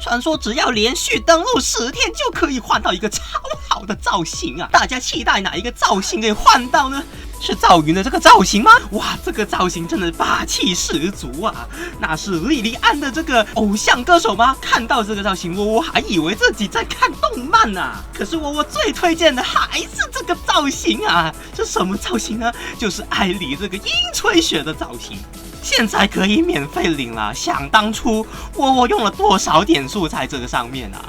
传说只要连续登录10天就可以换到一个超好的造型啊！大家期待哪一个造型可以换到呢？是赵云的这个造型吗？哇，这个造型真的霸气十足啊！那是莉莉安的这个偶像歌手吗？看到这个造型，我还以为自己在看动漫啊！可是我最推荐的还是这个造型啊！这什么造型呢？就是艾莉这个樱吹雪的造型。现在可以免费领了。想当初我用了多少点数在这个上面啊？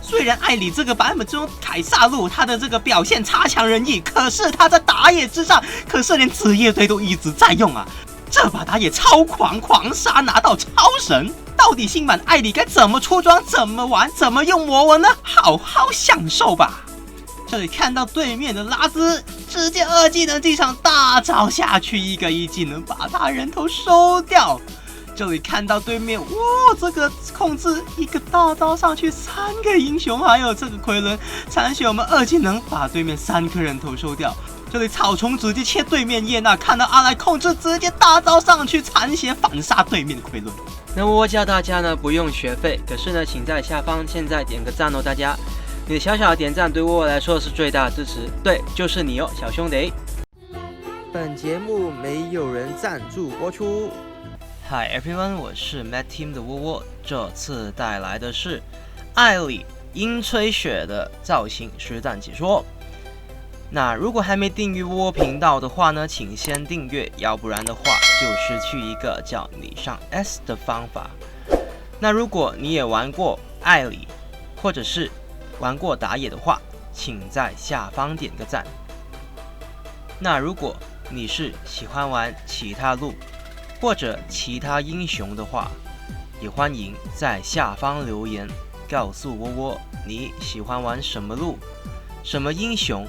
虽然艾莉这个版本中凯撒路他的这个表现差强人意，可是他在打野之上，可是连职业队都一直在用啊。这把打野超狂杀拿到超神，到底新版艾莉该怎么出装、怎么玩、怎么用魔纹呢？好好享受吧。这里看到对面的拉兹直接2技能机场大招下去，一个1技能把他人头收掉。这里看到对面，哇，这个控制一个大招上去，3个英雄，还有这个奎伦残血，我们2技能把对面3颗人头收掉。这里草丛直接切对面叶娜，看到阿莱控制，直接大招上去残血反杀对面的奎伦。那我教大家呢不用学费，可是呢，请在下方现在点个赞哦，大家，你的小小的点赞对我来说是最大的支持，对，就是你哦，小兄弟。本节目没有人赞助播出。Hi everyone， 我是 Mad Team 的窝窝，这次带来的是艾莉樱吹雪的造型实战解说。那如果还没订阅窝窝频道的话呢，请先订阅，要不然的话就失去一个叫你上 S 的方法。那如果你也玩过艾莉，或者是玩过打野的话，请在下方点个赞。那如果你是喜欢玩其他路或者其他英雄的话，也欢迎在下方留言告诉窝窝你喜欢玩什么路、什么英雄。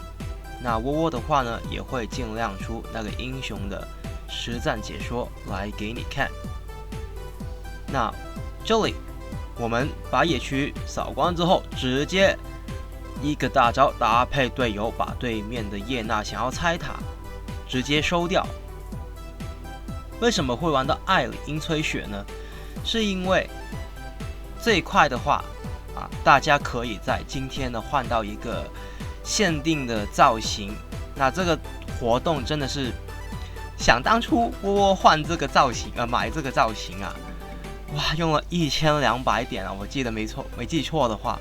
那窝窝的话呢，也会尽量出那个英雄的实战解说来给你看。那这里我们把野区扫光之后，直接一个大招搭配队友，把对面的叶娜想要拆塔直接收掉。为什么会玩到艾莉樱吹雪呢？是因为这一块的话大家可以在今天呢换到一个限定的造型。那这个活动真的是想当初我换这个造型买这个造型哇，用了1200点我记得没记错的话。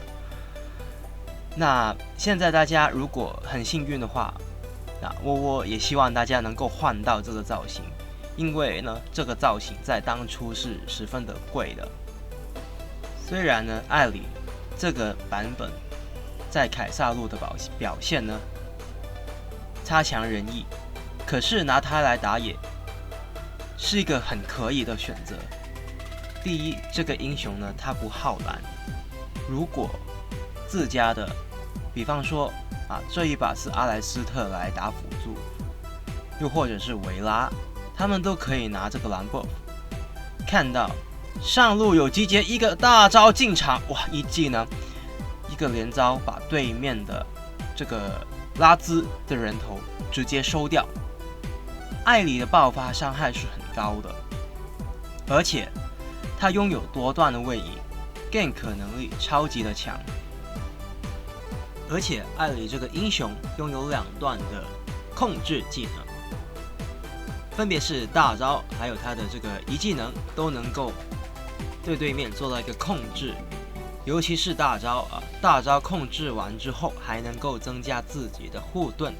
那现在大家如果很幸运的话，那我也希望大家能够换到这个造型。因为呢，这个造型在当初是十分的贵的。虽然呢，艾莉这个版本在凯撒路的表现呢差强人意，可是拿它来打野是一个很可以的选择。第一，这个英雄呢，它不耗蓝。如果自家的，比方说这一把是阿莱斯特来打辅助，又或者是维拉，他们都可以拿这个蓝 buff。看到上路有集结一个大招进场，哇，一技能一个连招把对面的这个拉兹的人头直接收掉。艾莉的爆发伤害是很高的，而且他拥有多段的位移 ，gank 能力超级的强。而且艾莉这个英雄拥有2段的控制技能，分别是大招还有他的这个1技能都能够对对面做到一个控制，尤其是大招大招控制完之后还能够增加自己的护盾。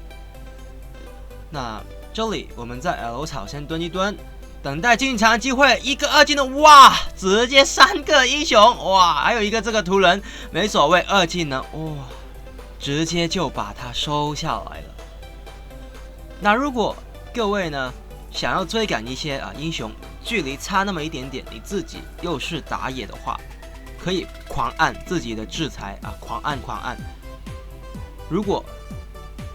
那这里我们在 L 草先蹲一蹲，等待进场机会，一个2技能，哇，直接3个英雄，哇，还有一个这个图人没所谓2技能，哇，直接就把它收下来了。那如果各位呢想要追赶一些英雄，距离差那么一点点，你自己又是打野的话，可以狂按自己的制裁狂按。如果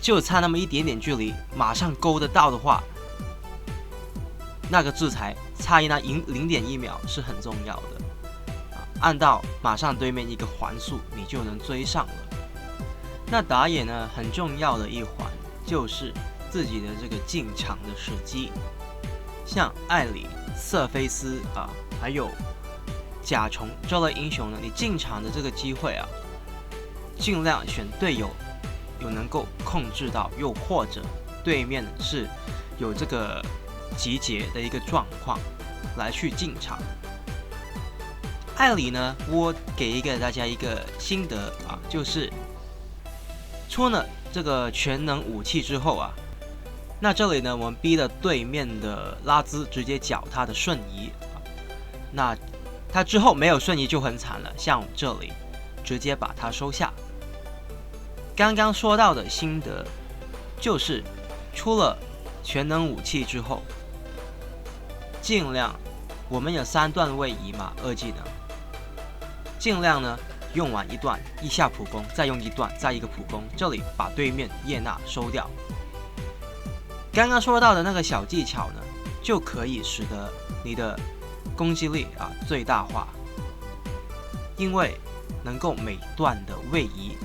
就差那么一点点距离，马上勾得到的话，那个制裁差那0.1秒是很重要的按到马上对面一个环速，你就能追上了。那打野呢，很重要的一环就是自己的这个进场的时机，像艾莉、瑟菲斯还有甲虫这类英雄呢，你进场的这个机会啊，尽量选队友有能够控制到，又或者对面是有这个集结的一个状况来去进场。艾里呢，我给大家一个心得啊，就是出了这个全能武器之后啊，那这里呢，我们逼了对面的拉兹直接缴他的瞬移，那他之后没有瞬移就很惨了，像我这里直接把他收下。刚刚说到的心得就是出了全能武器之后，尽量我们有3段位移嘛，2技能，尽量呢用完一段一下普攻，再用一段再一个普攻，这里把对面叶娜收掉。刚刚说到的那个小技巧呢，就可以使得你的攻击力啊最大化，因为能够每段的位移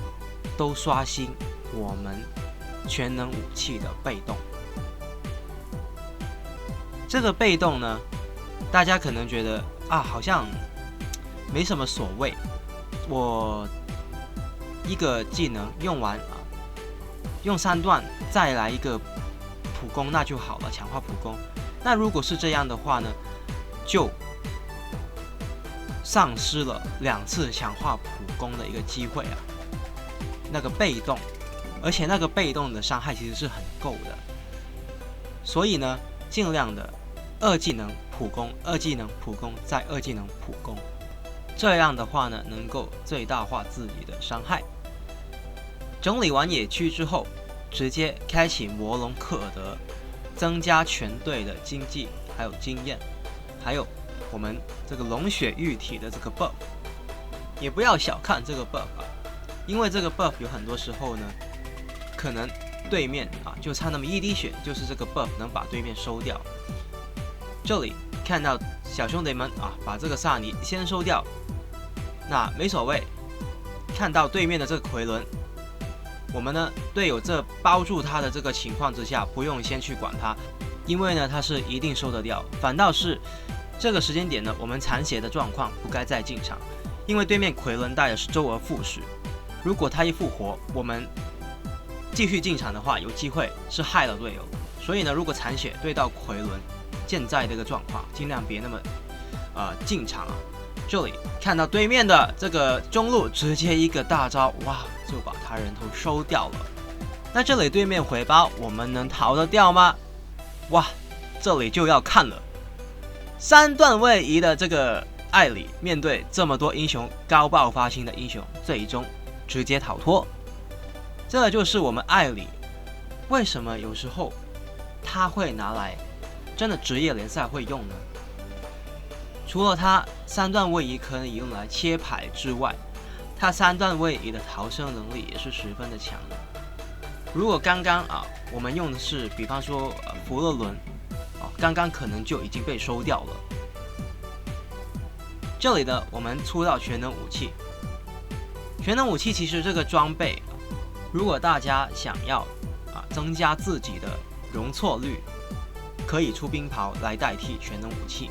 都刷新我们全能武器的被动。这个被动呢，大家可能觉得啊好像没什么所谓，我一个技能用完啊，用3段再来一个普攻那就好了，强化普攻。那如果是这样的话呢，就丧失了2次强化普攻的一个机会啊。那个被动，而且那个被动的伤害其实是很够的，所以呢，尽量的2技能普攻，2技能普攻，再2技能普攻，这样的话呢，能够最大化自己的伤害。整理完野区之后，直接开启魔龙克尔德，增加全队的经济还有经验，还有我们这个龙血玉体的这个 buff， 也不要小看这个 buff 啊，因为这个 buff 有很多时候呢，可能对面啊就差那么一滴血，就是这个 buff 能把对面收掉。这里看到小兄弟们啊，把这个萨尼先收掉，那没所谓。看到对面的这个奎伦，我们呢队友这包住他的这个情况之下，不用先去管他，因为呢他是一定收得掉。反倒是这个时间点呢，我们残血的状况不该再进场，因为对面奎伦带的是周而复始，如果他一复活，我们继续进场的话，有机会是害了队友。所以呢，如果残血对到奎伦，现在这个状况尽量别那么进场啊。这里看到对面的这个中路直接一个大招，哇，就把他人头收掉了。那这里对面回包，我们能逃得掉吗？哇，这里就要看了。3段位移的这个艾里，面对这么多英雄高爆发性的英雄，最终直接逃脱。这就是我们艾里为什么有时候他会拿来真的职业联赛会用呢？除了他3段位移可以用来切牌之外，他3段位移的逃生能力也是十分的强的。如果刚刚啊，我们用的是比方说福勒伦啊，刚刚可能就已经被收掉了。这里呢，我们出到全能武器。全能武器其实这个装备，如果大家想要增加自己的容错率，可以出冰袍来代替全能武器。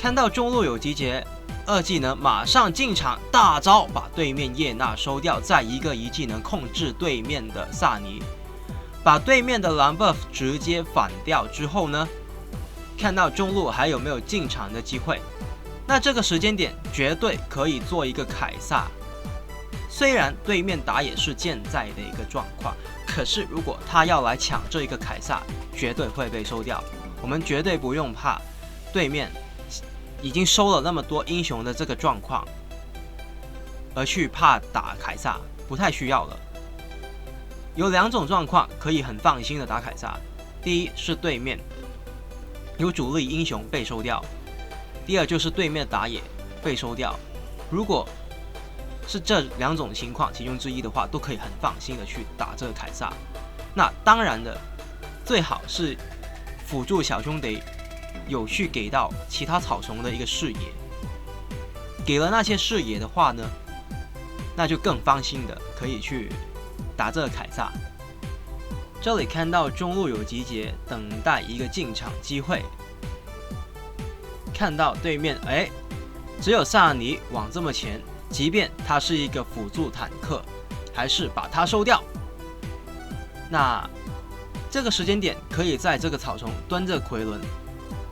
看到中路有集结，2技能马上进场大招把对面叶娜收掉，再一个1技能控制对面的萨尼，把对面的蓝 buff 直接反掉之后呢，看到中路还有没有进场的机会。那这个时间点绝对可以做一个凯撒，虽然对面打野是健在的一个状况，可是如果他要来抢这一个凯撒，绝对会被收掉。我们绝对不用怕对面已经收了那么多英雄的这个状况，而去怕打凯撒，不太需要了。有2种状况可以很放心的打凯撒，第一是对面有主力英雄被收掉，第二就是对面打野被收掉。如果是这2种情况其中之一的话，都可以很放心的去打这个凯撒。那当然的，最好是辅助小兄弟有去给到其他草丛的一个视野，给了那些视野的话呢，那就更放心的可以去打这个凯撒。这里看到中路有集结，等待一个进场机会。看到对面只有萨尼往这么前，即便他是一个辅助坦克，还是把他收掉。那这个时间点可以在这个草丛蹲着奎伦。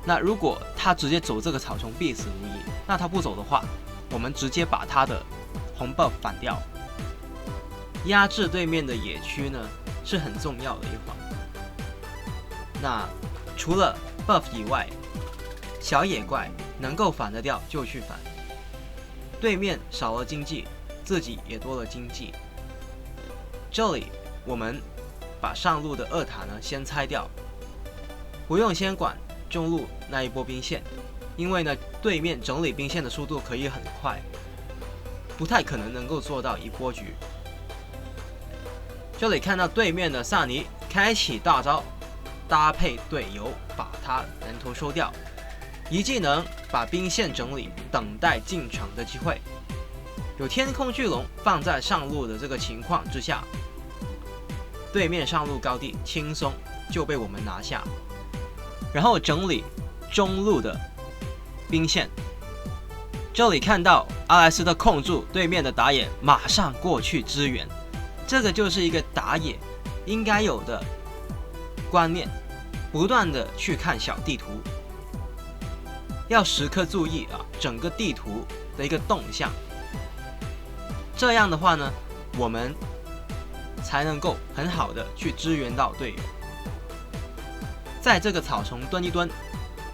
那如果他直接走这个草丛必死无疑，那他不走的话，我们直接把他的红 buff 反掉。压制对面的野区呢是很重要的一环。那除了 buff 以外，小野怪能够反得掉就去反。对面少了经济，自己也多了经济。这里我们把上路的2塔呢先拆掉，不用先管中路那一波兵线，因为呢对面整理兵线的速度可以很快，不太可能能够做到一波局。这里看到对面的萨尼开启大招，搭配队友把他人头收掉，一技能把兵线整理，等待进场的机会。有天空巨龙放在上路的这个情况之下，对面上路高地轻松就被我们拿下，然后整理中路的兵线。这里看到阿莱斯特控住对面的打野，马上过去支援，这个就是一个打野应该有的观念，不断的去看小地图，要时刻注意整个地图的一个动向。这样的话呢，我们才能够很好的去支援到队友。在这个草丛蹲一蹲，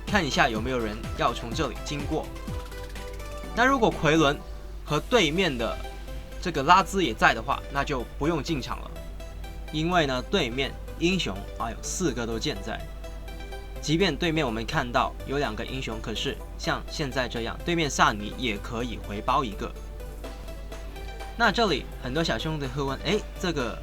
看一下有没有人要从这里经过。那如果奎伦和对面的这个拉兹也在的话，那就不用进场了，因为呢对面英雄有4个都健在。即便对面我们看到有2个英雄，可是像现在这样，对面萨尼也可以回包1个。那这里很多小兄弟会问，这个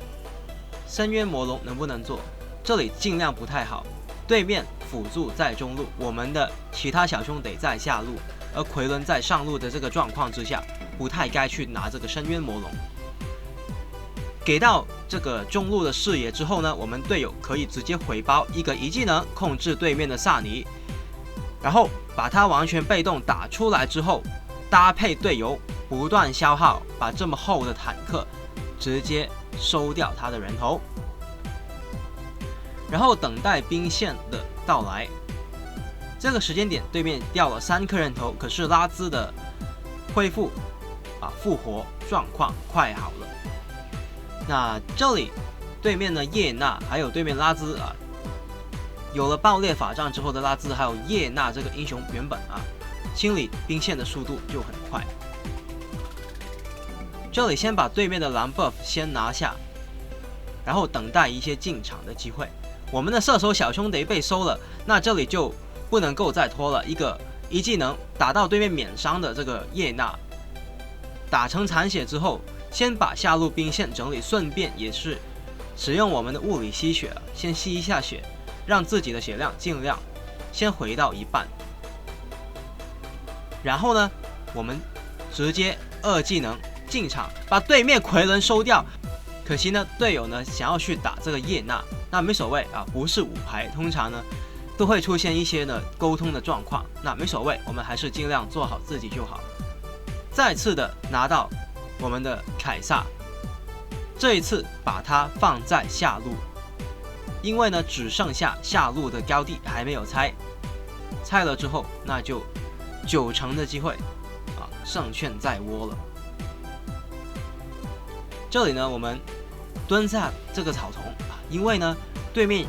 深渊魔龙能不能做？这里尽量不太好，对面辅助在中路，我们的其他小兄弟在下路，而奎伦在上路的这个状况之下，不太该去拿这个深渊魔龙。给到这个中路的视野之后呢，我们队友可以直接回包一个一技能控制对面的萨尼，然后把他完全被动打出来之后，搭配队友不断消耗，把这么厚的坦克直接收掉他的人头，然后等待兵线的到来。这个时间点对面掉了3颗人头，可是拉兹的恢复复活状况快好了。那这里对面的叶娜还有对面拉兹有了爆裂法杖之后的拉兹还有叶娜这个英雄，原本清理兵线的速度就很快。这里先把对面的蓝 buff 先拿下，然后等待一些进场的机会。我们的射手小兄弟被收了，那这里就不能够再拖了，一技能打到对面免伤的这个叶娜，打成残血之后，先把下路兵线整理，顺便也是使用我们的物理吸血，先吸一下血，让自己的血量尽量先回到1半。然后呢，我们直接2技能进场，把对面奎伦收掉。可惜呢，队友呢想要去打这个叶娜，那没所谓不是5排，通常呢都会出现一些呢沟通的状况，那没所谓，我们还是尽量做好自己就好。再次的拿到我们的凯撒，这一次把它放在下路，因为呢只剩下下路的高地还没有拆了之后，那就9成的机会胜券在握了。这里呢我们蹲下这个草丛因为呢对面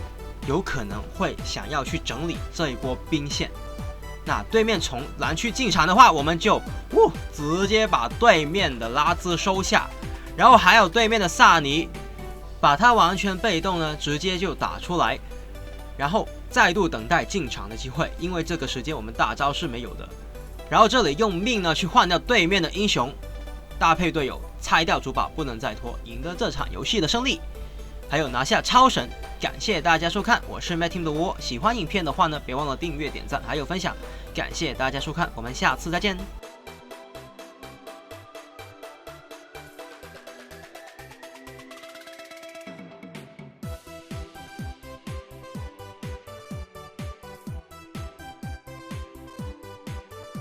有可能会想要去整理这一波兵线，那对面从蓝区进场的话，我们就直接把对面的拉兹收下，然后还有对面的萨尼，把他完全被动呢直接就打出来，然后再度等待进场的机会，因为这个时间我们大招是没有的。然后这里用命呢去换掉对面的英雄，搭配队友拆掉主堡，不能再拖，赢得这场游戏的胜利，还有拿下超神。感谢大家收看，我是 Matt Team 的窝。喜欢影片的话呢，别忘了订阅、点赞还有分享。感谢大家收看，我们下次再见。